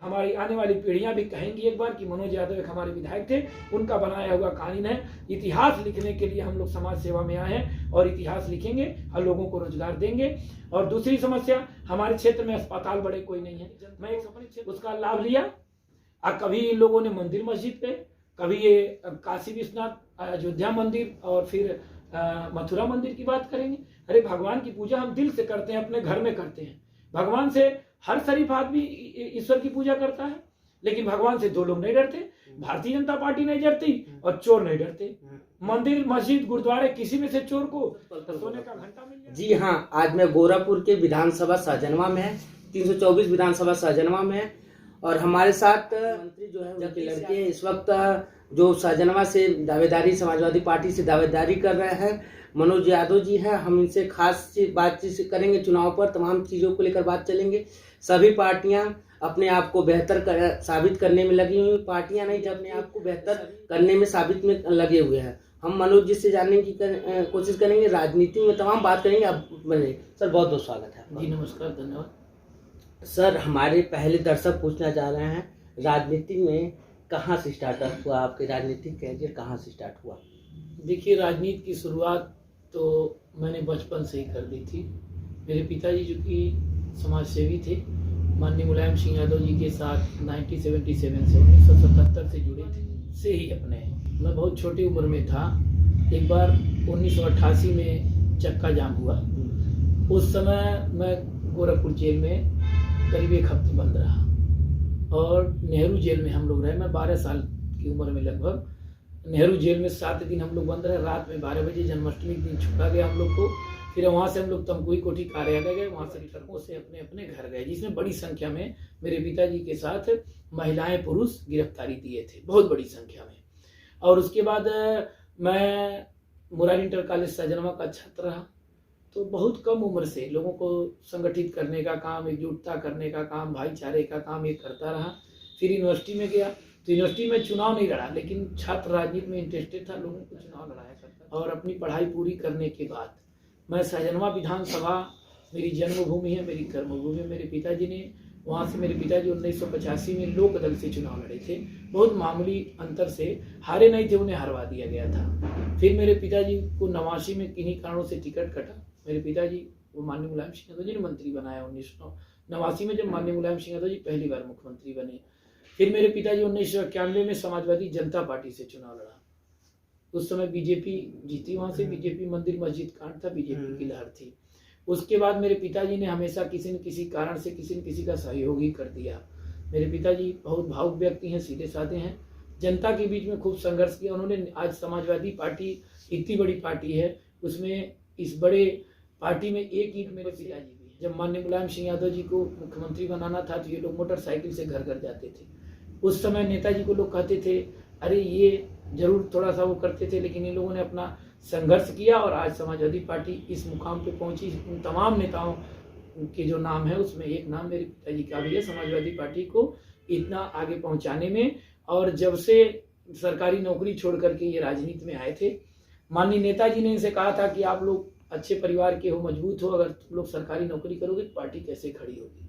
हमारी आने वाली पीढ़ियां भी कहेंगी एक बार कि मनोज यादव एक हमारे विधायक थे, उनका बनाया हुआ कानून है। इतिहास लिखने के लिए हम लोग समाज सेवा में आए हैं और इतिहास लिखेंगे और लोगों को रोजगार देंगे। और दूसरी समस्या, हमारे क्षेत्र में अस्पताल बड़े कोई नहीं है, मैं एक उसका लाभ लिया। कभी इन लोगों ने मंदिर मस्जिद पे, कभी ये काशी विश्वनाथ अयोध्या मंदिर और फिर मथुरा मंदिर की बात करेंगे। अरे भगवान की पूजा हम दिल से करते हैं, अपने घर में करते हैं। भगवान से हर शरीफ आदमी ईश्वर की पूजा करता है, लेकिन भगवान से दो लोग नहीं डरते, भारतीय जनता पार्टी नहीं डरती और चोर नहीं डरते। मंदिर मस्जिद गुरुद्वारे किसी में से चोर को सोने का घंटा मिल जाए। जी हाँ, आज मैं गोरखपुर के विधानसभा सहजनवा में है, 324 विधानसभा सहजनवा में है और हमारे साथ मंत्री जो है उनके लड़के इस वक्त जो सहजनवा से दावेदारी, समाजवादी पार्टी से दावेदारी कर रहे हैं, मनोज यादव जी हैं। हम इनसे खास बातचीत करेंगे, चुनाव पर तमाम चीज़ों को लेकर बात चलेंगे। सभी पार्टियां अपने आप को बेहतर साबित करने में लगी हुई, पार्टियां नहीं जो अपने आप को बेहतर करने में साबित में लगे हुए हैं। हम मनोज जी से जानने की कोशिश करेंगे, राजनीति में तमाम बात करेंगे। आप बने सर, बहुत बहुत स्वागत है। जी नमस्कार, धन्यवाद। सर, हमारे पहले दर्शक पूछना चाह रहे हैं, राजनीति में कहाँ से स्टार्टअप हुआ, आपके राजनीतिक कैरियर कहाँ से स्टार्ट हुआ? देखिए, राजनीति की शुरुआत तो मैंने बचपन से ही कर दी थी। मेरे पिताजी जो कि समाज सेवी थे, माननीय मुलायम सिंह यादव जी के साथ 1977 से 1977 से जुड़े थे से ही अपने। मैं बहुत छोटी उम्र में था, एक बार 1988 में चक्का जाम हुआ। उस समय मैं गोरखपुर जेल में करीब 1 हफ्ते बंद रहा और नेहरू जेल में हम लोग रहे। मैं 12 साल की उम्र में लगभग नेहरू जेल में 7 दिन हम लोग बंद रहे। रात में 12 बजे जन्माष्टमी के दिन छुड़ा गया हम लोग को। फिर वहाँ से हम लोग तमकुही कोठी कार्यालय गए, वहाँ से ट्रकों से अपने अपने घर गए, जिसमें बड़ी संख्या में मेरे पिताजी के साथ महिलाएं पुरुष गिरफ्तारी दिए थे, बहुत बड़ी संख्या में। और उसके बाद मैं मुरारी इंटर कॉलेज सहजनवा का छात्र रहा। तो बहुत कम उम्र से लोगों को संगठित करने का काम, एकजुटता करने का काम, भाईचारे का काम ये करता रहा। फिर यूनिवर्सिटी में गया तो यूनिवर्सिटी में चुनाव नहीं लड़ा, लेकिन छात्र राजनीति में इंटरेस्टेड था, लोगों को चुनाव लड़ाया करता। और अपनी पढ़ाई पूरी करने के बाद मैं सहजनवा विधानसभा मेरी जन्मभूमि है, मेरी कर्मभूमि है। मेरे पिताजी ने वहाँ से, मेरे पिताजी 1985 में लोक दल से चुनाव लड़े थे, बहुत मामूली अंतर से हारे नहीं थे, उन्हें हरवा दिया गया था। फिर मेरे पिताजी को 89 में किन्हीं कारणों से टिकट कटा। मेरे पिताजी को माननीय मुलायम सिंह यादव जी ने मंत्री बनाया 1989 में, जब माननीय मुलायम सिंह यादव जी पहली बार मुख्यमंत्री बने। फिर मेरे पिताजी 1991 में समाजवादी जनता पार्टी से चुनाव लड़ा। उस समय बीजेपी जीती, वहाँ से बीजेपी मंदिर मस्जिद कांड था, बीजेपी की लहर थी। उसके बाद मेरे पिताजी ने हमेशा किसी न किसी कारण से किसी न किसी का सहयोग ही कर दिया। मेरे पिताजी बहुत भावुक व्यक्ति हैं, सीधे साधे हैं, जनता के बीच में खूब संघर्ष किया उन्होंने। आज समाजवादी पार्टी इतनी बड़ी पार्टी है, उसमें इस बड़े पार्टी में एक ईंट मेरे पिताजी भी। जब माननीय मुलायम सिंह यादव जी को मुख्यमंत्री बनाना था तो ये लोग मोटरसाइकिल से घर घर जाते थे। उस समय नेताजी को लोग कहते थे अरे ये जरूर थोड़ा सा वो करते थे, लेकिन इन लोगों ने अपना संघर्ष किया और आज समाजवादी पार्टी इस मुकाम पे पहुंची। उन तमाम नेताओं के जो नाम है उसमें एक नाम मेरे पिताजी का भी है, समाजवादी पार्टी को इतना आगे पहुंचाने में। और जब से सरकारी नौकरी छोड़ करके ये राजनीति में आए थे, माननीय नेताजी ने इनसे कहा था कि आप लोग अच्छे परिवार के हो, मजबूत हो, अगर तुम लोग सरकारी नौकरी करोगे तो पार्टी कैसे खड़ी होगी।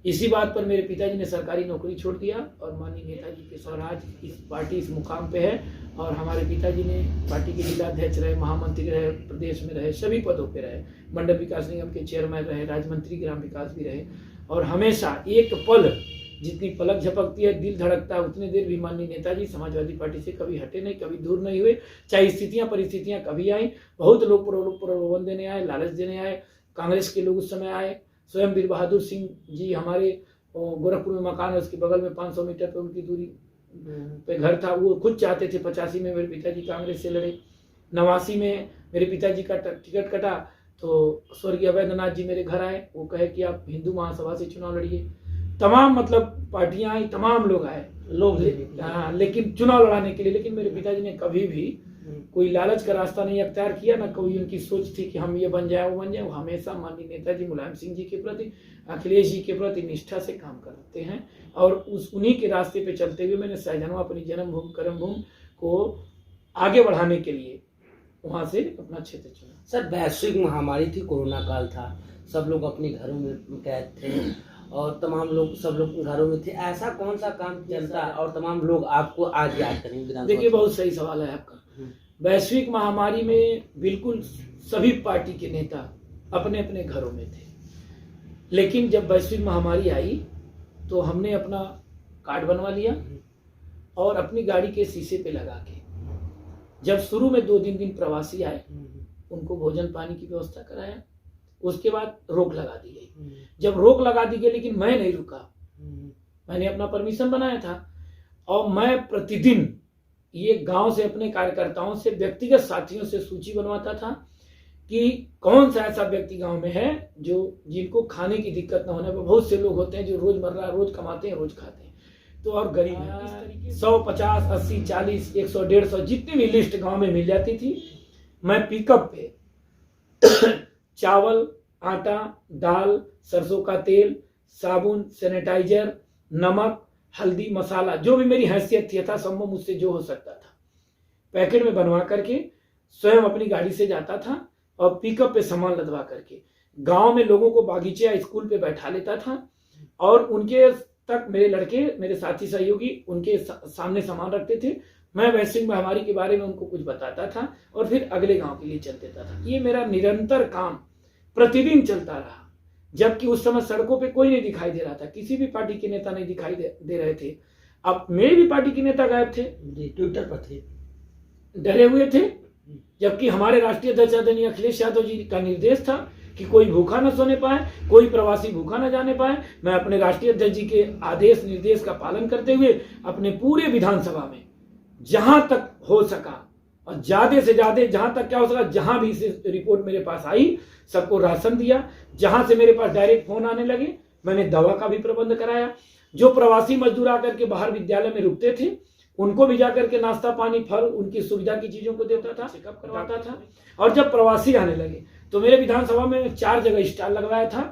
इसी बात पर मेरे पिताजी ने सरकारी नौकरी छोड़ दिया और माननीय नेताजी के स्वराज इस पार्टी इस मुकाम पे है। और हमारे पिताजी ने पार्टी के जिलाध्यक्ष रहे, महामंत्री रहे, प्रदेश में रहे, सभी पदों पे रहे, मंडल विकास निगम के चेयरमैन रहे, राज्य मंत्री ग्राम विकास भी रहे। और हमेशा एक पल, जितनी पलक झपकती है दिल धड़कता है, उतनी देर भी माननीय नेताजी समाजवादी पार्टी से कभी हटे नहीं, कभी दूर नहीं हुए। चाहे स्थितियां परिस्थितियां कभी आई, बहुत लोग प्रलोभन देने आए, लालच देने आए, कांग्रेस के लोग उस समय आए। स्वयं वीर बहादुर सिंह जी, हमारे गोरखपुर में मकान है, उसके बगल में 500 मीटर पे उनकी दूरी पे घर था, वो खुद चाहते थे। 85 में मेरे पिताजी कांग्रेस से लड़े। 89 में मेरे पिताजी का टिकट कटा तो स्वर्गीय अवैधनाथ जी मेरे घर आए, वो कहे कि आप हिंदू महासभा से चुनाव लड़िए। तमाम मतलब पार्टियां आई, तमाम लोग आए, लेकिन चुनाव लड़ाने के लिए। लेकिन मेरे पिताजी ने कभी भी कोई लालच का रास्ता नहीं अख्तियार किया, ना कोई उनकी सोच थी कि हम ये बन जाए वो बन जाए। वो हमेशा माननीय नेताजी मुलायम सिंह जी के प्रति, अखिलेश जी के प्रति निष्ठा से काम करते हैं। और उन्हीं के रास्ते पे चलते हुए मैंने सहजनवा अपनी जन्मभूमि कर्मभूमि को आगे बढ़ाने के लिए वहाँ से अपना क्षेत्र चुना। सर, वैश्विक महामारी थी, कोरोना काल था, सब लोग अपने घरों में कैद थे और तमाम लोग सब लोग घरों में थे, ऐसा कौन सा काम जनता और तमाम लोग आपको आज याद करेंगे विधानसभा? देखिए, बहुत सही सवाल है आपका। वैश्विक महामारी में बिल्कुल सभी पार्टी के नेता अपने अपने घरों में थे, लेकिन जब वैश्विक महामारी आई तो हमने अपना कार्ड बनवा लिया और अपनी गाड़ी के शीशे पे लगा के, जब शुरू में 2-3 दिन प्रवासी आए उनको भोजन पानी की व्यवस्था कराया, उसके बाद रोक लगा दी गई। जब रोक लगा दी गई, लेकिन मैं नहीं रुका, मैंने अपना परमिशन बनाया था और मैं प्रतिदिन ये गांव से अपने कार्यकर्ताओं से, व्यक्तिगत साथियों से सूची बनवाता था कि कौन सा ऐसा व्यक्ति गांव में है जो जिनको खाने की दिक्कत न होने पर। बहुत से लोग होते हैं जो रोजमर्रा रोज कमाते हैं, रोज खाते हैं, तो और गरीब हैं। इस तरीके 100, 50, 80, 40, 100, 150 जितनी भी लिस्ट गांव में मिल जाती थी, मैं पिकअप पे चावल, आटा, दाल, सरसों का तेल, साबुन, सैनिटाइजर, नमक, हल्दी, मसाला, जो भी मेरी हैसियत थी यथासंभव मुझसे जो हो सकता था, पैकेट में बनवा करके स्वयं अपनी गाड़ी से जाता था और पिकअप पे सामान लदवा करके गांव में लोगों को बागीचे या स्कूल पे बैठा लेता था और उनके तक मेरे लड़के, मेरे साथी सहयोगी उनके सामने सामान रखते थे। मैं वैश्विक महामारी के बारे में उनको कुछ बताता था और फिर अगले गांव के लिए चल देता था। ये मेरा निरंतर काम प्रतिदिन चलता रहा, जबकि उस समय सड़कों पे कोई नहीं दिखाई दे रहा था, किसी भी पार्टी के नेता नहीं दिखाई दे रहे थे। अब मेरे भी पार्टी के नेता गायब थे, ट्विटर पर थे, डरे हुए थे, जबकि हमारे राष्ट्रीय अध्यक्ष आदरणीय अखिलेश यादव जी का निर्देश था कि कोई भूखा न सोने पाए, कोई प्रवासी भूखा न जाने पाए। मैं अपने राष्ट्रीय अध्यक्ष जी के आदेश निर्देश का पालन करते हुए अपने पूरे विधानसभा में जहां तक हो सका और ज्यादा से ज्यादा जहां तक क्या हो सका, जहां भी इस रिपोर्ट मेरे पास आई सबको राशन दिया। जहां से मेरे पास डायरेक्ट फोन आने लगे मैंने दवा का भी प्रबंध कराया। जो प्रवासी मजदूर आकर के बाहर विद्यालय में रुकते थे उनको भी जाकर के नाश्ता पानी, फल, उनकी सुविधा की चीजों को देता था, चेकअप करवाता था। और जब प्रवासी आने लगे तो मेरे विधानसभा में 4 जगह स्टॉल लगवाया था।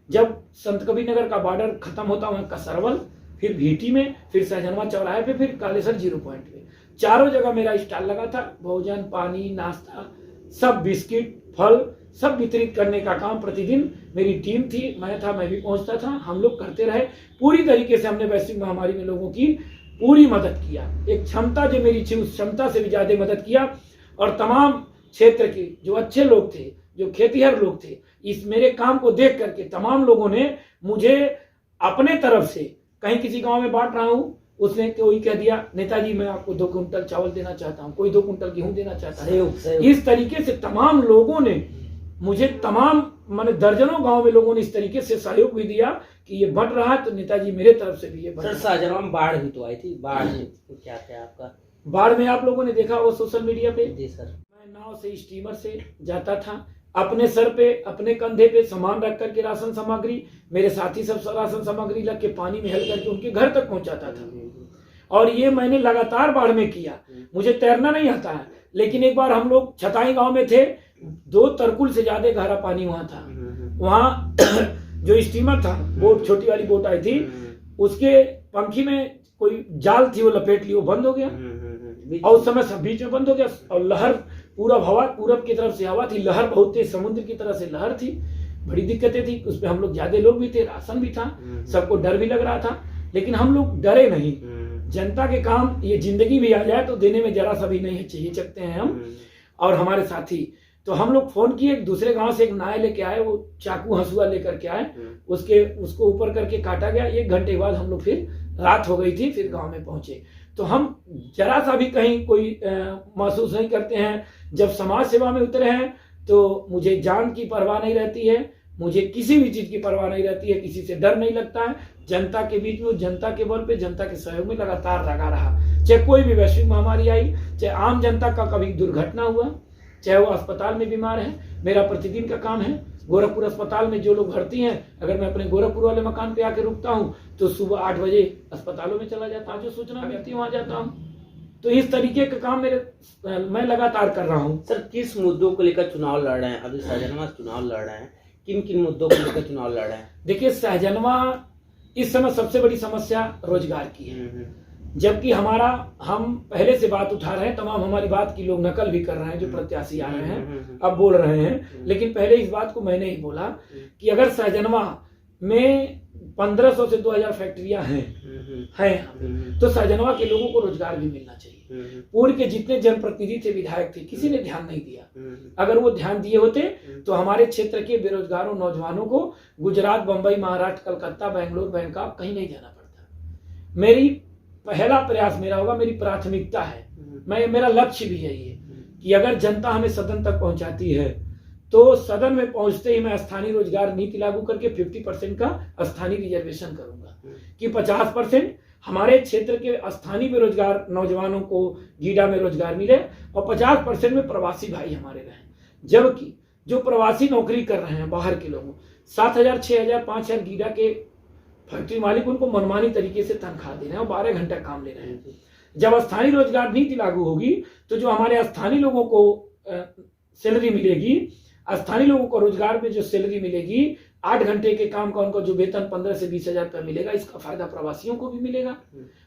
जब संत कबीर नगर का बॉर्डर खत्म होता वहां कसरवल, फिर भीटी में, फिर सहजनवा चौराहे पे, फिर कालेसर 0 पॉइंट पे, चारों जगह मेरा स्टॉल लगा था। भोजन पानी नाश्ता सब, बिस्किट फल सब वितरित करने का काम प्रतिदिन मेरी टीम थी, मैं था, मैं भी पहुंचता था, हम लोग करते रहे। पूरी तरीके से हमने वैश्विक महामारी में लोगों की पूरी मदद किया। एक क्षमता जो मेरी थी उस क्षमता से भी ज्यादा मदद किया। और तमाम क्षेत्र के जो अच्छे लोग थे, जो खेतीहर लोग थे, इस मेरे काम को देख करके तमाम लोगों ने मुझे अपने तरफ से, कहीं किसी गांव में बांट रहा हूं, उसने कोई कह दिया नेताजी मैं आपको 2 कुंटल चावल देना चाहता हूं, कोई 2 कुंटल गेहूं देना चाहता है। इस तरीके से तमाम लोगों ने मुझे, तमाम माने दर्जनों गांव में लोगों ने इस तरीके से सहयोग भी दिया कि ये बढ़ रहा है तो नेताजी मेरे तरफ से भी ये बढ़। सर सहजनवा में बाढ़ भी तो आई थी, बाढ़ में तो क्या क्या आपका? बाढ़ में आप लोगों ने देखा वो सोशल मीडिया पे। जी सर। मैं नाव से, स्टीमर से जाता था, अपने सर पे, अपने कंधे पे सामान रख करके राशन सामग्री, मेरे साथी सब राशन सामग्री लग के पानी में हेल करके उनके घर तक पहुंचाता था। और ये मैंने लगातार बाढ़ में किया। मुझे तैरना नहीं आता है, लेकिन एक बार हम लोग छताई गांव में थे, 2 तरकुल से ज्यादा गहरा पानी वहां था। वहां जो स्टीमर था, बोट, छोटी वाली बोट आई थी, उसके पंखी में कोई जाल थी, वो लपेट ली, वो बंद हो गया। और उस समय सब बीच में बंद हो गया और लहर, पूरब हवा, पूरब की तरफ से हवा थी, लहर बहुत तेज, समुद्र की तरह से लहर थी, बड़ी दिक्कतें थी। उसमें हम लोग ज्यादा लोग भी थे, राशन भी था, सबको डर भी लग रहा था, लेकिन हम लोग डरे नहीं। जनता के काम, ये जिंदगी भी आ जाए तो देने में जरा सा भी नहीं चाहिए सकते हैं हम और हमारे साथी। तो हम लोग फोन किए, दूसरे गांव से एक नाय लेके आए, वो चाकू हंसुआ लेकर के आए, उसको ऊपर करके काटा गया। 1 घंटे बाद हम लोग, फिर रात हो गई थी, फिर गांव में पहुंचे। तो हम जरा सा भी कहीं कोई महसूस नहीं करते हैं। जब समाज सेवा में उतरे हैं तो मुझे जान की परवाह नहीं रहती है, मुझे किसी भी चीज की परवाह नहीं रहती है, किसी से डर नहीं लगता है। जनता के बीच में, जनता के बल पे, जनता के सहयोग में लगातार लगा रहा। चाहे कोई भी वैश्विक महामारी आई, चाहे आम जनता का कभी दुर्घटना हुआ, चाहे वो अस्पताल में बीमार है, मेरा प्रतिदिन का काम है। गोरखपुर अस्पताल में जो लोग भर्ती हैं, अगर मैं अपने गोरखपुर वाले मकान पे आके रुकता हूँ तो सुबह 8 बजे अस्पतालों में चला जाता हूँ, जो सूचना मिलती है वहां जाता हूँ। तो इस तरीके का काम मैं लगातार कर रहा हूँ। सर किस मुद्दों को लेकर चुनाव लड़ रहे हैं? अभी सहजनवा चुनाव लड़ रहे हैं, किन किन मुद्दों को लेकर चुनाव लड़ रहे हैं? देखिए, सहजनवा इस समय सबसे बड़ी समस्या रोजगार की है। जबकि हम पहले से बात उठा रहे हैं, तमाम हमारी बात की लोग नकल भी कर रहे हैं, जो प्रत्याशी आ रहे हैं अब बोल रहे हैं, लेकिन पहले इस बात को मैंने ही बोला कि अगर सहजनवा में 1500 से 2000 फैक्ट्रियां हैं यहाँ पे। तो सहजनवा के लोगों को रोजगार भी मिलना चाहिए। पूर्व के जितने जनप्रतिनिधि थे, विधायक थे, किसी ने ध्यान नहीं दिया। अगर वो ध्यान दिए होते तो हमारे क्षेत्र के बेरोजगारों नौजवानों को गुजरात, बंबई, महाराष्ट्र, कलकत्ता, बेंगलोर, बैंकॉक कहीं नहीं जाना पड़ता। मेरी पहला प्रयास मेरा होगा, मेरी प्राथमिकता है, मेरा लक्ष्य भी यही है कि अगर जनता हमें सदन तक पहुंचाती है तो सदन में पहुंचते ही मैं स्थानीय रोजगार नीति लागू करके 50% का स्थानीय रिजर्वेशन करूंगा कि 50% हमारे क्षेत्र के स्थानीय बेरोजगार नौजवानों को गीडा में रोजगार मिले और 50% में प्रवासी भाई हमारे रहें। जबकि जो प्रवासी नौकरी कर रहे हैं बाहर के लोगों, 7,000, 6,000, 5,000 गीडा के फैक्ट्री मालिक उनको मनमानी तरीके से तनख्वाह दे रहे हैं और 12 घंटा काम ले रहे हैं। जब स्थानीय रोजगार नीति लागू होगी तो जो हमारे स्थानीय लोगों को सैलरी मिलेगी, स्थानीय लोगों को रोजगार में जो सैलरी मिलेगी, 8 घंटे के काम का उनको जो वेतन 15 से 20,000 रुपया मिलेगा, इसका फायदा प्रवासियों को भी मिलेगा।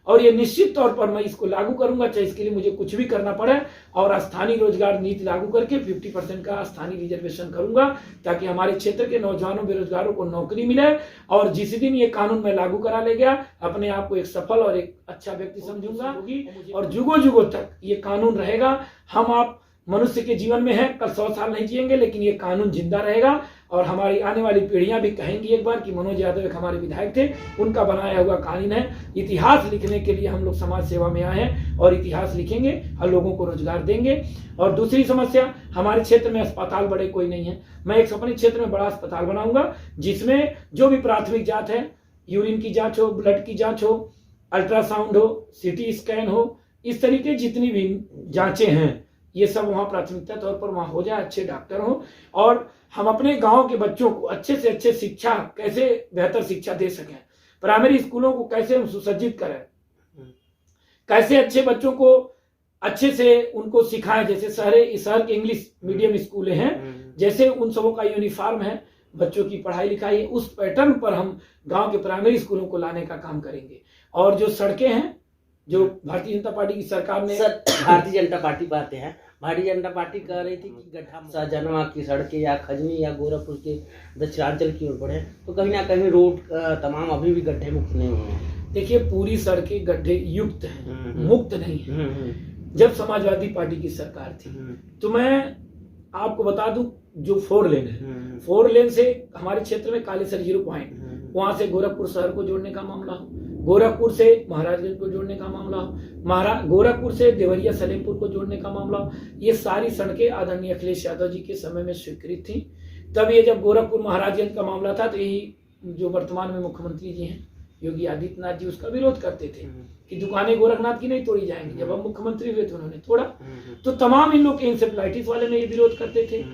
और ये निश्चित तौर पर मैं इसको लागू करूंगा, चाहे इसके लिए मुझे कुछ भी करना पड़े, और स्थानीय रोजगार नीति लागू करके 50% का स्थानीय रिजर्वेशन करूंगा ताकि हमारे क्षेत्र के नौजवानों बेरोजगारों को नौकरी मिले। और जिस दिन ये कानून मैं लागू करा ले गया, अपने आप को एक सफल और एक अच्छा व्यक्ति समझूंगा और जुगों जुगों तक ये कानून रहेगा। हम आप मनुष्य के जीवन में है, कल 100 साल नहीं जिएंगे, लेकिन ये कानून जिंदा रहेगा और हमारी आने वाली पीढ़ियां भी कहेंगी एक बार कि मनोज यादव एक हमारे विधायक थे, उनका बनाया हुआ कानून है। इतिहास लिखने के लिए हम लोग समाज सेवा में आए हैं और इतिहास लिखेंगे और लोगों को रोजगार देंगे। और दूसरी समस्या, हमारे क्षेत्र में अस्पताल बड़े कोई नहीं है। मैं एक अपने क्षेत्र में बड़ा अस्पताल बनाऊंगा जिसमें जो भी प्राथमिक जांच है, यूरिन की जांच हो, ब्लड की जांच हो, अल्ट्रासाउंड हो, सिटी स्कैन हो, इस तरीके जितनी भी जांचें हैं ये सब वहाँ प्राथमिकता तौर पर वहाँ हो जाए, अच्छे डॉक्टर हो। और हम अपने गांव के बच्चों को अच्छे से अच्छे शिक्षा, कैसे बेहतर शिक्षा दे सकें, प्राइमरी स्कूलों को कैसे हम सुसज्जित करें, कैसे अच्छे बच्चों को अच्छे से उनको सिखाएं। जैसे शहर के इंग्लिश मीडियम स्कूल हैं, जैसे उन सबों का यूनिफॉर्म है, बच्चों की पढ़ाई लिखाई, उस पैटर्न पर हम गांव के प्राइमरी स्कूलों को लाने का काम करेंगे। और जो सड़कें हैं, जो भारतीय जनता पार्टी की सरकार ने, भारतीय जनता पार्टी बात है, भारतीय जनता पार्टी कह रही थी कि गड्ढा सहजनवा की सड़कें या खजनी या गोरखपुर के दक्षिणांचल की ओर बढ़े, तो कहीं ना कहीं रोड तमाम अभी भी गड्ढे मुक्त नहीं हुए हैं। देखिए, पूरी सड़कें गड्ढे युक्त हैं, मुक्त नहीं है। जब समाजवादी पार्टी की सरकार थी तो मैं आपको बता दूं, जो 4 लेन है, 4 लेन से हमारे क्षेत्र में कालेसर 0 पॉइंट, वहां से गोरखपुर शहर को जोड़ने का मामला हो, गोरखपुर से महाराजगंज को जोड़ने का मामला हो, गोरखपुर से देवरिया सलेमपुर को जोड़ने का मामला हो, ये सारी सड़कें आदरणीय अखिलेश यादव जी के समय में स्वीकृत थी। तब ये जब गोरखपुर महाराजगंज का मामला था तो यही जो वर्तमान में मुख्यमंत्री जी हैं योगी आदित्यनाथ जी उसका विरोध करते थे कि दुकानें गोरखनाथ की नहीं तोड़ी जाएंगी। जब हम मुख्यमंत्री हुए तो उन्होंने तोड़ा। तो तमाम इन लोग के इंसेफ्लाइटिस वाले में ये विरोध करते थे।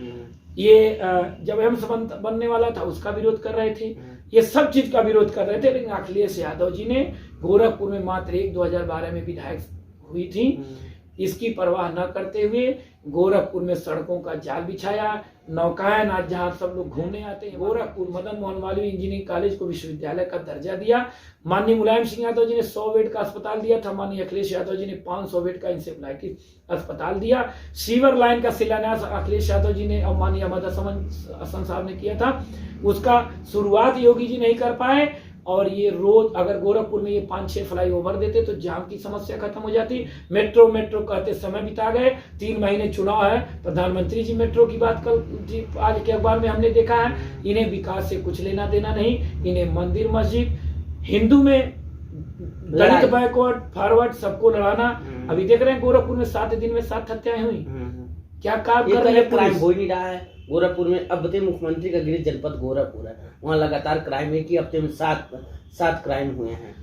ये जब एम्स बनने वाला था उसका विरोध कर रहे थे। ये सब चीज का विरोध कर रहे थे, लेकिन अखिलेश यादव जी ने गोरखपुर में मात्र 2012 में विधायक हुई थी, इसकी परवाह न करते हुए गोरखपुर में सड़कों का जाल बिछाया। नौकायन आज जहां सब लोग घूमने आते हैं, गोरखपुर मदन मोहन मालवीय इंजीनियरिंग कॉलेज को विश्वविद्यालय का दर्जा दिया। माननीय मुलायम सिंह यादव जी ने 100 बेड का अस्पताल दिया था, माननीय अखिलेश यादव जी ने 500 बेड का इंसेफ्लाइटिस अस्पताल दिया। सीवर लाइन का शिलान्यास अखिलेश यादव जी ने और माननीय अहमद हसन साहब ने किया था, उसका शुरुआत योगी जी नहीं कर पाए। और ये रोज अगर गोरखपुर में ये 5-6 फ्लाईओवर देते तो जाम की समस्या खत्म हो जाती। मेट्रो कहते समय बिता गए, 3 महीने चुनाव है, प्रधानमंत्री जी मेट्रो की बात कल आज के अखबार में हमने देखा है। इन्हें विकास से कुछ लेना देना नहीं, इन्हें मंदिर मस्जिद, हिंदू में दलित, बैकवर्ड फॉरवर्ड सबको लड़ाना। अभी देख रहे हैं गोरखपुर में 7 दिन में 7 हत्याएं हुई। क्या काम कर रही है पुलिस? हो नहीं रहा है गोरखपुर में। अब बताइए, मुख्यमंत्री का गृह जनपद गोरखपुर है, वहाँ लगातार क्राइम है कि हफ्ते में 7 क्राइम हुए हैं।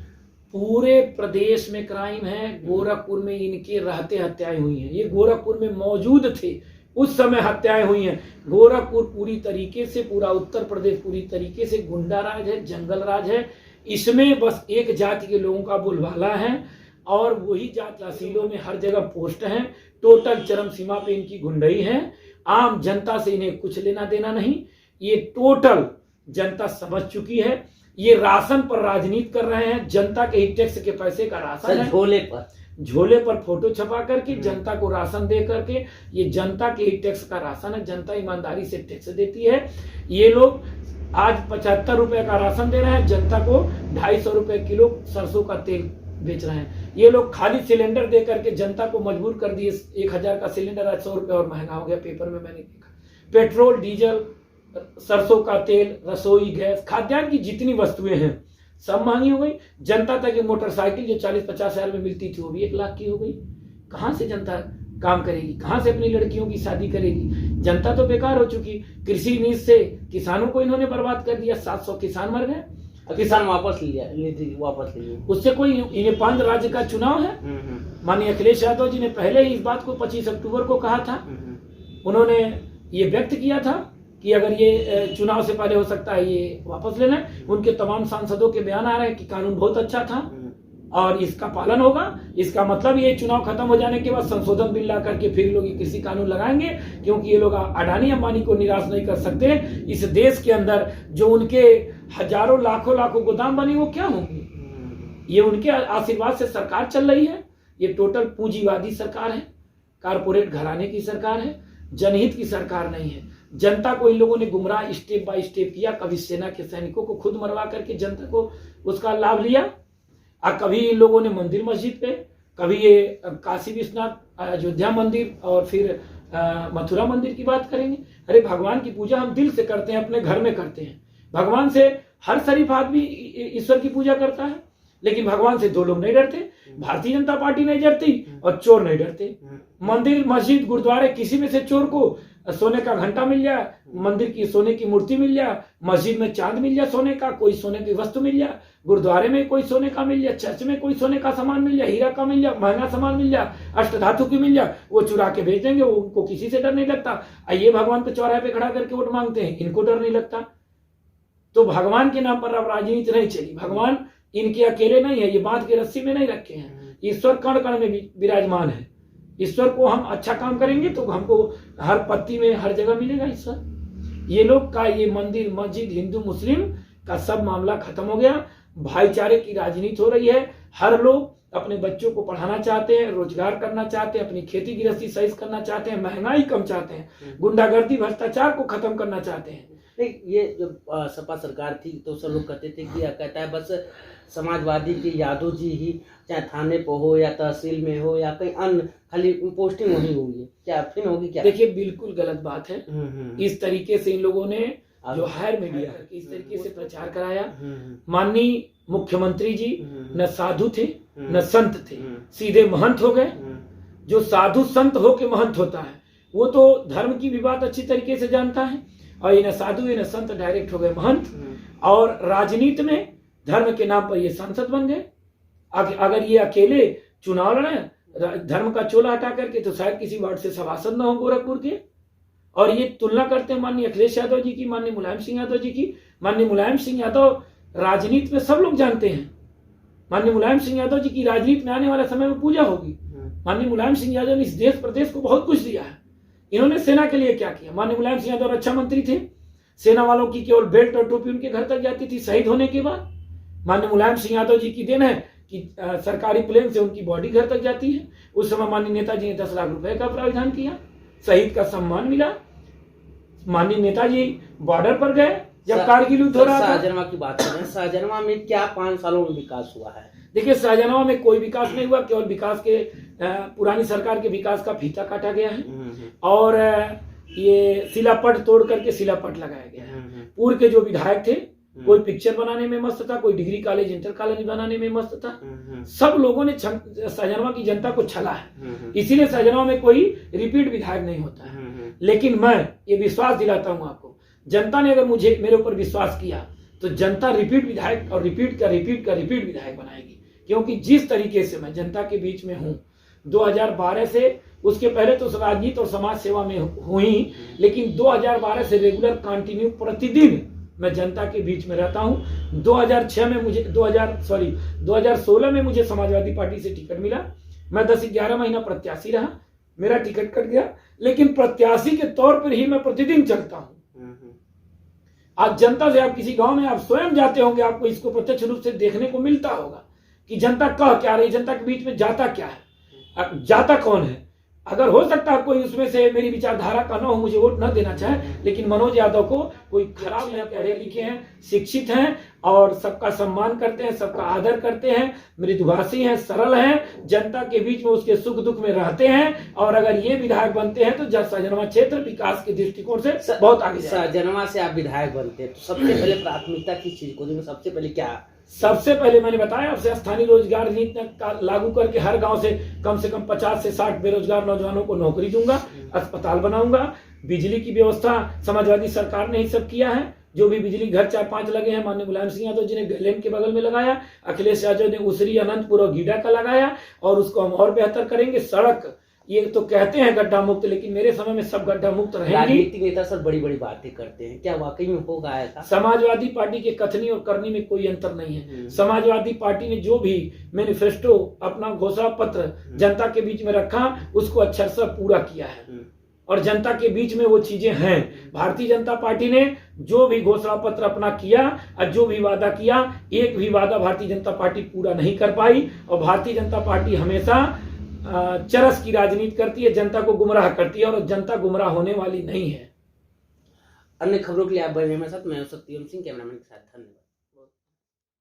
पूरे प्रदेश में क्राइम है, गोरखपुर में इनके रहते हत्याएं हुई हैं। ये गोरखपुर में मौजूद थे उस समय हत्याएं हुई हैं। गोरखपुर पूरी तरीके से, पूरा उत्तर प्रदेश पूरी तरीके से गुंडा राज है, जंगल राज है। इसमें बस एक जाति के लोगों का बोलबाला है और वही जात तहसीलों में हर जगह पोस्ट हैं। टोटल चरम सीमा पे इनकी गुंडई है। आम जनता से इन्हें कुछ लेना देना नहीं। ये टोटल जनता समझ चुकी है। ये राशन पर राजनीति कर रहे हैं। जनता के ही टैक्स के पैसे का राशन है, झोले पर फोटो छपा करके जनता को राशन दे करके, ये जनता के ही टैक्स का राशन है। जनता ईमानदारी से टैक्स देती है। ये लोग आज 75 रुपए का राशन दे रहे हैं, जनता को 250 रुपए किलो सरसों का तेल बेच रहे हैं। ये लोग खाली सिलेंडर दे करके जनता को मजबूर कर दिए। 1000 का सिलेंडर आज 100 रुपए और महंगा हो गया, पेपर में मैंने देखा। पेट्रोल, डीजल, सरसों का तेल, रसोई गैस, खाद्यान्न की जितनी वस्तुएं हैं सब महंगी हो गई। जनता तक ये मोटरसाइकिल जो 40-50 हजार में मिलती थी वो भी 1 लाख की हो गई। कहां से जनता काम करेगी, कहां से अपनी लड़कियों की शादी करेगी? जनता तो बेकार हो चुकी। कृषि नीति से किसानों को इन्होंने बर्बाद कर दिया, 700 किसान मर गए। किसान वापस लिए उससे कोई, इन्हें 5 राज्य का चुनाव है। माननीय अखिलेश यादव जी ने पहले ही इस बात को 25 अक्टूबर को कहा था। उन्होंने ये व्यक्त किया था कि अगर ये चुनाव से पहले हो सकता है ये वापस लेना है। उनके तमाम सांसदों के बयान आ रहे हैं कि कानून बहुत अच्छा था और इसका पालन होगा। इसका मतलब ये चुनाव खत्म हो जाने के बाद संशोधन बिल ला करके फिर लोग कृषि कानून लगाएंगे, क्योंकि ये लोग अडानी अंबानी को निराश नहीं कर सकते। इस देश के अंदर जो उनके हजारों लाखों गोदाम बने वो क्या होंगे? ये उनके आशीर्वाद से सरकार चल रही है। ये टोटल पूंजीवादी सरकार है, कारपोरेट घराने की सरकार है, जनहित की सरकार नहीं है। जनता को इन लोगों ने गुमराह स्टेप बाय स्टेप किया। कभी सेना के सैनिकों को खुद मरवा करके जनता को उसका लाभ लिया, और कभी इन लोगों ने मंदिर मस्जिद पे, कभी ये काशी विश्वनाथ अयोध्या मंदिर और फिर मथुरा मंदिर की बात करेंगे। अरे भगवान की पूजा हम दिल से करते हैं, अपने घर में करते हैं। भगवान से हर शरीफ आदमी ईश्वर की पूजा करता है, लेकिन भगवान से 2 लोग नहीं डरते। भारतीय जनता पार्टी नहीं डरती और चोर नहीं डरते। मंदिर मस्जिद गुरुद्वारे किसी में से चोर को सोने का घंटा मिल जाए, मंदिर की सोने की मूर्ति मिल जाए, मस्जिद में चांद मिल जाए सोने का, कोई सोने की वस्तु मिल जाए, गुरुद्वारे में कोई सोने का मिल जाए, चर्च में कोई सोने का सामान मिल जाए, हीरा का मिल जाए, महंगा सामान मिल जाए, अष्टधातु की मिल जाए, वो चुरा के भेज देंगे। उनको किसी से डर नहीं लगता। ये भगवान को चौराहे पे खड़ा करके वोट मांगते हैं, इनको डर नहीं लगता। तो भगवान के नाम पर अब राजनीति नहीं चली। भगवान इनके अकेले नहीं है, ये बांध के रस्सी में नहीं रखे हैं। ईश्वर कण कण में विराजमान है। ईश्वर को हम अच्छा काम करेंगे तो हमको हर पत्ती में हर जगह मिलेगा ईश्वर। ये लोग का ये मंदिर मस्जिद हिंदू मुस्लिम का सब मामला खत्म हो गया। भाईचारे की राजनीति हो रही है। हर लोग अपने बच्चों को पढ़ाना चाहते हैं, रोजगार करना चाहते हैं, अपनी खेती गृहस्थी सही करना चाहते हैं, महंगाई कम चाहते हैं, गुंडागर्दी भ्रष्टाचार को खत्म करना चाहते हैं। ये जब सपा सरकार थी तो सब लोग कहते थे कि कहता है बस समाजवादी के यादव जी ही चाहे थाने पे हो या तहसील में हो या कहीं अन्य खाली पोस्टिंग वही होगी, क्या फिर होगी क्या? देखिए बिल्कुल गलत बात है। इस तरीके से इन लोगों ने जो हायर मीडिया इस तरीके से प्रचार कराया। माननीय मुख्यमंत्री जी न साधु थे न संत थे, सीधे महंत हो गए। जो साधु संत हो के महंत होता है वो तो धर्म की भी बात अच्छी तरीके से जानता है, और ये न साधु ये न संत डायरेक्ट हो गए महंत। और राजनीति में धर्म के नाम पर ये सांसद बन गए। अगर ये अकेले चुनाव लड़े धर्म का चोला हटा करके तो शायद किसी वार्ड से सभासद न हो गोरखपुर के। और ये तुलना करते हैं माननीय अखिलेश यादव जी की, माननीय मुलायम सिंह यादव जी की। माननीय मुलायम सिंह यादव राजनीति में सब लोग जानते हैं। माननीय मुलायम सिंह यादव जी की राजनीति में आने वाले समय में पूजा होगी। माननीय मुलायम सिंह यादव ने इस देश प्रदेश को बहुत कुछ दिया है। इन्होंने सेना के लिए क्या किया? माननीय मुलायम सिंह यादव रक्षा मंत्री थे। सेना वालों की केवल बेल्ट और टोपी उनके घर तक जाती थी शहीद होने के बाद। माननीय मुलायम सिंह यादव जी की देन है कि सरकारी प्लेन से उनकी बॉडी घर तक जाती है। उस समय माननीय नेताजी ने 10 लाख रुपए का प्रावधान किया, शहीद का सम्मान मिला। माननीय नेताजी बॉर्डर पर गए जब कारगिल युद्ध हो रहा था। शाहजहां की बात करें, शाहजहां में क्या 5 सालों में विकास हुआ है? देखिए शाहजहां में कोई विकास नहीं हुआ, केवल विकास के पुरानी सरकार के विकास का फीता काटा गया है और ये शिलापट तोड़ करके शिलापट लगाया गया है। पूर्व के जो विधायक थे कोई पिक्चर बनाने में मस्त था, कोई डिग्री कॉलेज इंटर कॉलेज बनाने में मस्त था। सब लोगों ने शाहजहां की जनता को छला है, इसीलिए शाहजहां में कोई रिपीट विधायक नहीं होता है। लेकिन मैं ये विश्वास दिलाता हूं आपको, जनता ने अगर मेरे ऊपर विश्वास किया तो जनता रिपीट विधायक और रिपीट का विधायक बनाएगी। क्योंकि जिस तरीके से मैं जनता के बीच में हूँ 2012 से, उसके पहले तो राजनीति और समाज सेवा में हुई, लेकिन 2012 से रेगुलर कंटिन्यू प्रतिदिन मैं जनता के बीच में रहता हूं। 2016 में मुझे समाजवादी पार्टी से टिकट मिला। मैं 10-11 महीना प्रत्याशी रहा, मेरा टिकट कट गया, लेकिन प्रत्याशी के तौर पर ही मैं प्रतिदिन चलता हूं। आज जनता से, आप किसी गांव में आप स्वयं जाते होंगे, आपको इसको प्रत्यक्ष रूप से देखने को मिलता होगा कि जनता कह क्या रही, जनता के बीच में जाता क्या है, जाता कौन है। अगर हो सकता है कोई उसमें से मेरी विचारधारा का न हो, मुझे वोट न देना चाहे, लेकिन मनोज यादव को कोई खराब नहीं, पढ़े लिखे हैं, शिक्षित हैं और सबका सम्मान करते हैं, सबका आदर करते हैं, मृदुभाषी हैं, सरल हैं, जनता के बीच में उसके सुख दुख में रहते हैं। और अगर ये विधायक बनते हैं तो सहजनवा क्षेत्र विकास के दृष्टिकोण से बहुत आगे जाएगा। सहजनवा से आप विधायक बनते हैं तो सबसे पहले प्राथमिकता किस चीज को देंगे? सबसे पहले क्या? सबसे पहले मैंने बताया आपसे, स्थानीय रोजगार नीति लागू करके हर गांव से कम 50 से 60 बेरोजगार नौजवानों को नौकरी दूंगा, अस्पताल बनाऊंगा, बिजली की व्यवस्था समाजवादी सरकार ने ही सब किया है। जो भी बिजली घर 4-5 लगे हैं, माननीय मुलायम सिंह यादव जी ने गैलेन के बगल में लगाया, अखिलेश यादव ने उसरी, अनंतपुर और गीडा का लगाया और उसको हम और बेहतर करेंगे। सड़क, ये तो कहते हैं गड्ढा मुक्त, लेकिन मेरे समय में सब गड्ढा मुक्त रहेंगी। राजनीतिक नेता सर बड़ी बड़ी बातें करते हैं, क्या वाकई में होगा ऐसा? समाजवादी पार्टी के कथनी और करनी में कोई अंतर नहीं है। समाजवादी पार्टी ने जो भी मैनिफेस्टो, अपना घोषणा पत्र जनता के बीच में रखा, उसको अक्षरशः पूरा किया है और जनता के बीच में वो चीजें हैं। भारतीय जनता पार्टी ने जो भी घोषणा पत्र अपना किया और जो भी वादा किया, एक भी वादा भारतीय जनता पार्टी पूरा नहीं कर पाई। और भारतीय जनता पार्टी हमेशा चरस की राजनीति करती है, जनता को गुमराह करती है और जनता गुमराह होने वाली नहीं है। अन्य खबरों के लिए आप बने हमारे साथ। मैं सत्यम सिंह, कैमरामैन के साथ। धन्यवाद।